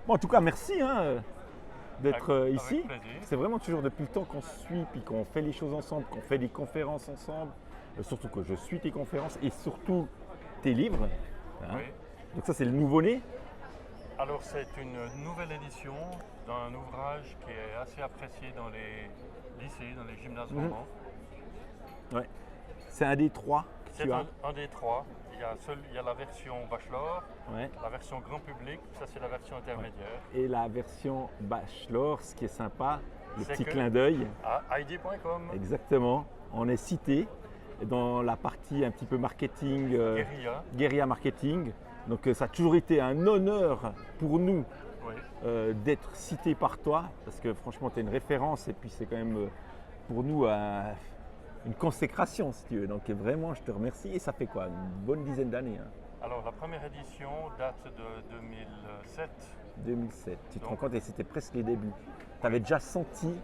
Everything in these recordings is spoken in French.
Bon, en tout cas, merci d'être ici. Avec plaisir. C'est vraiment toujours depuis le temps qu'on se suit, puis qu'on fait les choses ensemble, qu'on fait des conférences ensemble. Surtout que je suis tes conférences et surtout tes livres. Hein. Oui. Donc ça, c'est le nouveau-né. Alors c'est une nouvelle édition d'un ouvrage qui est assez apprécié dans les lycées, dans les gymnases romans. Ouais. C'est un des trois que C'est tu as. un des trois. Il y a la version bachelor, Ouais. la version grand public, ça c'est la version intermédiaire. Et la version bachelor, ce qui est sympa, le C'est petit que- clin d'œil. À ID.com, Exactement. On est cité dans la partie un petit peu marketing, Guérilla. guérilla marketing. Donc ça a toujours été un honneur pour nous Oui. d'être cité par toi, parce que franchement tu es une référence et puis c'est quand même pour nous une consécration si tu veux. Donc vraiment je te remercie et ça fait quoi, une bonne dizaine d'années, hein. Alors la première édition date de 2007. 2007. Tu te Donc- rends compte et c'était presque les débuts. Tu avais déjà senti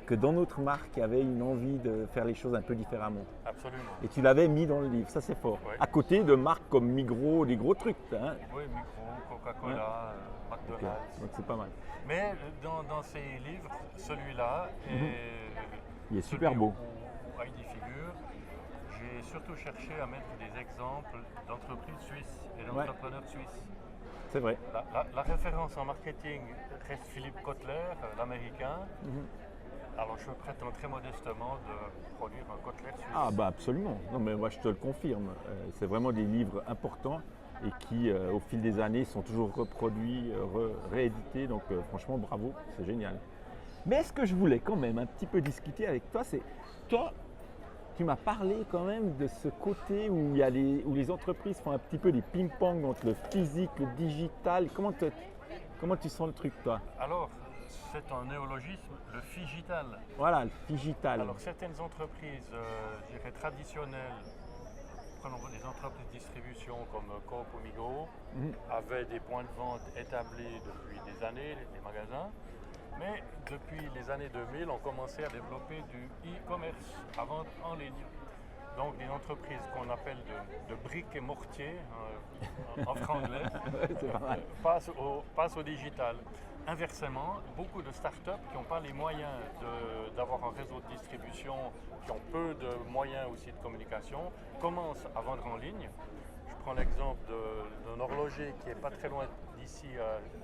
que dans notre marque il y avait une envie de faire les choses un peu différemment. Absolument. Et tu l'avais mis dans le livre, ça c'est fort. Ouais. À côté de marques comme Migros, des gros trucs. Hein. Oui, Micro, Coca-Cola, Ok, McDonald's. donc c'est pas mal. Mais dans ces livres, celui-là Il est celui super beau. où Heidi figure, j'ai surtout cherché à mettre des exemples d'entreprises suisses et d'entrepreneurs suisses. C'est vrai. La référence en marketing reste Philippe Kotler, l'américain. Alors je prétends très modestement de produire un Kotler suisse. Ah bah absolument. Non mais moi je te le confirme. C'est vraiment des livres importants et qui au fil des années sont toujours reproduits, réédités. Donc franchement bravo, c'est génial. Mais ce que je voulais quand même un petit peu discuter avec toi, c'est toi, tu m'as parlé quand même de ce côté où il y a où les entreprises font un petit peu des ping-pong entre le physique, le digital. Comment tu sens le truc toi? Alors, c'est un néologisme, le figital. Voilà, le digital. Alors certaines entreprises, je dirais traditionnelles, prenons des entreprises de distribution comme Coop ou Migros, avaient des points de vente établis depuis des années, les magasins. Mais depuis les années 2000, on commençait à développer du e-commerce, à vente en ligne. Donc des entreprises qu'on appelle de briques et mortier, en franglais, C'est pas mal. passent au digital. Inversement, beaucoup de startups qui n'ont pas les moyens d'avoir un réseau de distribution, qui ont peu de moyens aussi de communication, commencent à vendre en ligne. Je prends l'exemple d'un horloger qui n'est pas très loin d'ici,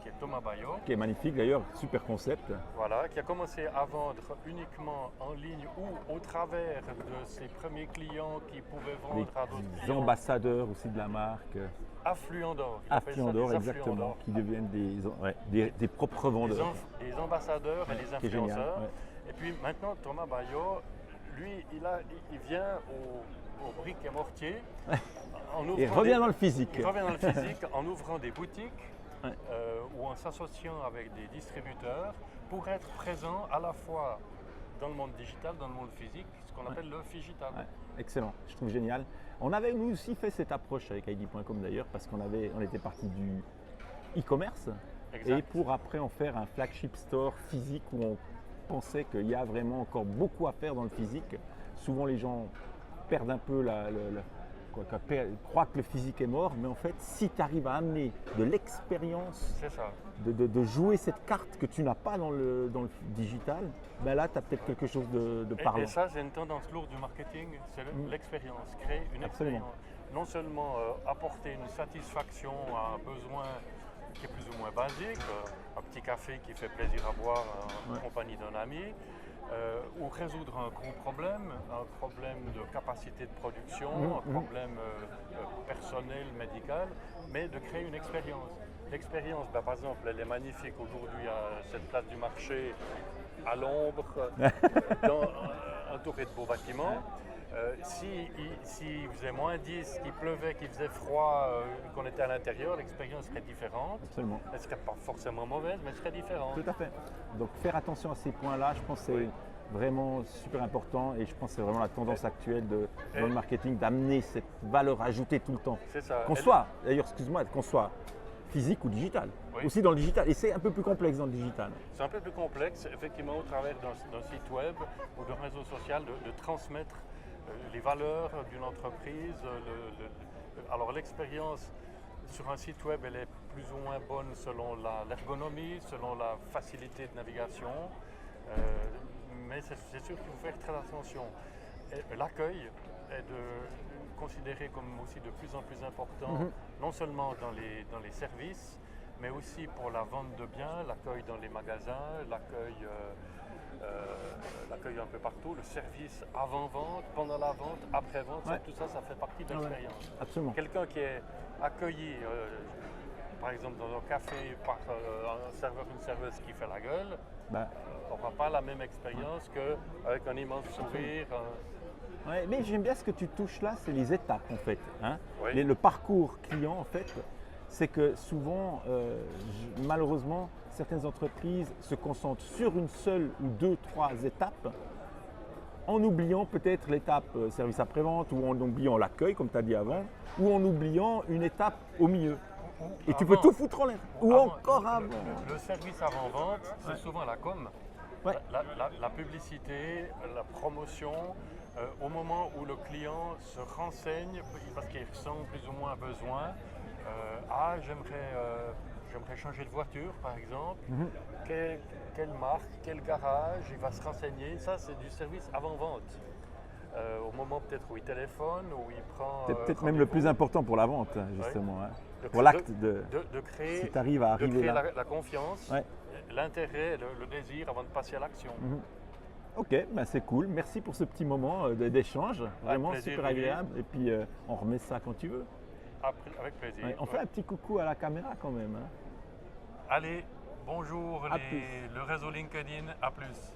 qui est Thomas Bayo. Qui est magnifique d'ailleurs, super concept. Voilà, qui a commencé à vendre uniquement en ligne ou au travers de ses premiers clients qui pouvaient vendre à d'autres Des clients. ambassadeurs aussi de la marque. Affluents d'or. Il appelle ça Affluents des d'or, affluents exactement, d'or. qui deviennent des propres vendeurs. Des ambassadeurs et des qui est génial, influenceurs. ouais. Et puis maintenant, Thomas Bayo, lui, il vient au briques et mortier. Et revient dans le physique. Il revient dans le physique en ouvrant des boutiques Ouais. ou en s'associant avec des distributeurs pour être présent à la fois dans le monde digital, dans le monde physique, ce qu'on appelle le figital. Ouais, excellent, je trouve génial. On avait nous aussi fait cette approche avec ID.com d'ailleurs parce on était parti du e-commerce Exact. et pour après en faire un flagship store physique où on pensait qu'il y a vraiment encore beaucoup à faire dans le physique. Souvent les gens perdent un peu croient que le physique est mort, mais en fait si tu arrives à amener de l'expérience, C'est ça. de jouer cette carte que tu n'as pas dans le digital, ben là tu as peut-être quelque chose de parlant. Et ça, c'est une tendance lourde du marketing, c'est l'expérience, créer une Absolument. expérience. Non seulement apporter une satisfaction à un besoin qui est plus ou moins basique, un petit café qui fait plaisir à boire en compagnie d'un ami, ou résoudre un gros problème, un problème de capacité de production, un problème personnel, médical, mais de créer une expérience. L'expérience, par exemple, elle est magnifique aujourd'hui à cette place du marché, à l'ombre, entourée de beaux bâtiments. Si faisait moins 10, qu'il pleuvait, qu'il faisait froid, qu'on était à l'intérieur, l'expérience serait différente. Absolument. Elle ne serait pas forcément mauvaise, mais elle serait différente. Tout à fait. Donc faire attention à ces points-là, je pense que c'est vraiment super important et je pense que c'est vraiment la tendance actuelle dans le marketing d'amener cette valeur ajoutée tout le temps. C'est ça. Qu'on soit, d'ailleurs, excuse-moi, qu'on soit physique ou digital. Oui. Aussi dans le digital. Et c'est un peu plus complexe dans le digital. C'est un peu plus complexe, effectivement, au travers d'un site web ou d'un réseau social, de transmettre les valeurs d'une entreprise. Alors l'expérience, sur un site web, elle est plus ou moins bonne selon l'ergonomie, selon la facilité de navigation. Mais c'est sûr qu'il faut faire très attention. L'accueil est considéré comme aussi de plus en plus important, non seulement dans les services, mais aussi pour la vente de biens, l'accueil dans les magasins, l'accueil un peu partout, le service avant-vente, pendant la vente, après-vente, tout ça, ça fait partie de l'expérience. Absolument. Quelqu'un qui est accueilli, par exemple dans un café, par un serveur, une serveuse qui fait la gueule, n'aura pas la même expérience qu'avec un immense sourire. Ouais, mais j'aime bien ce que tu touches là, c'est les étapes en fait. Hein. Oui. Le parcours client en fait, c'est que souvent, malheureusement, certaines entreprises se concentrent sur une seule ou deux, trois étapes, en oubliant peut-être l'étape service après-vente, ou en oubliant l'accueil, comme tu as dit avant, ou en oubliant une étape au milieu. Et tu peux tout foutre en l'air. Ou encore avant. Le service avant-vente, c'est souvent la com. Ouais. La publicité, la promotion, au moment où le client se renseigne, parce qu'il ressent plus ou moins un besoin, j'aimerais changer de voiture par exemple, quelle marque, quel garage, il va se renseigner, ça c'est du service avant-vente. Au moment peut-être où il téléphone, où il prend... C'est peut-être même le plus important pour la vente justement. Ouais. Hein. Pour l'acte de créer, si tu arrives à arriver là. La confiance, l'intérêt, le désir avant de passer à l'action. Ok, c'est cool. Merci pour ce petit moment d'échange. Vraiment super agréable. Et puis on remet ça quand tu veux. Avec plaisir. On fait un petit coucou à la caméra quand même. Hein. Allez, bonjour le réseau LinkedIn, à plus.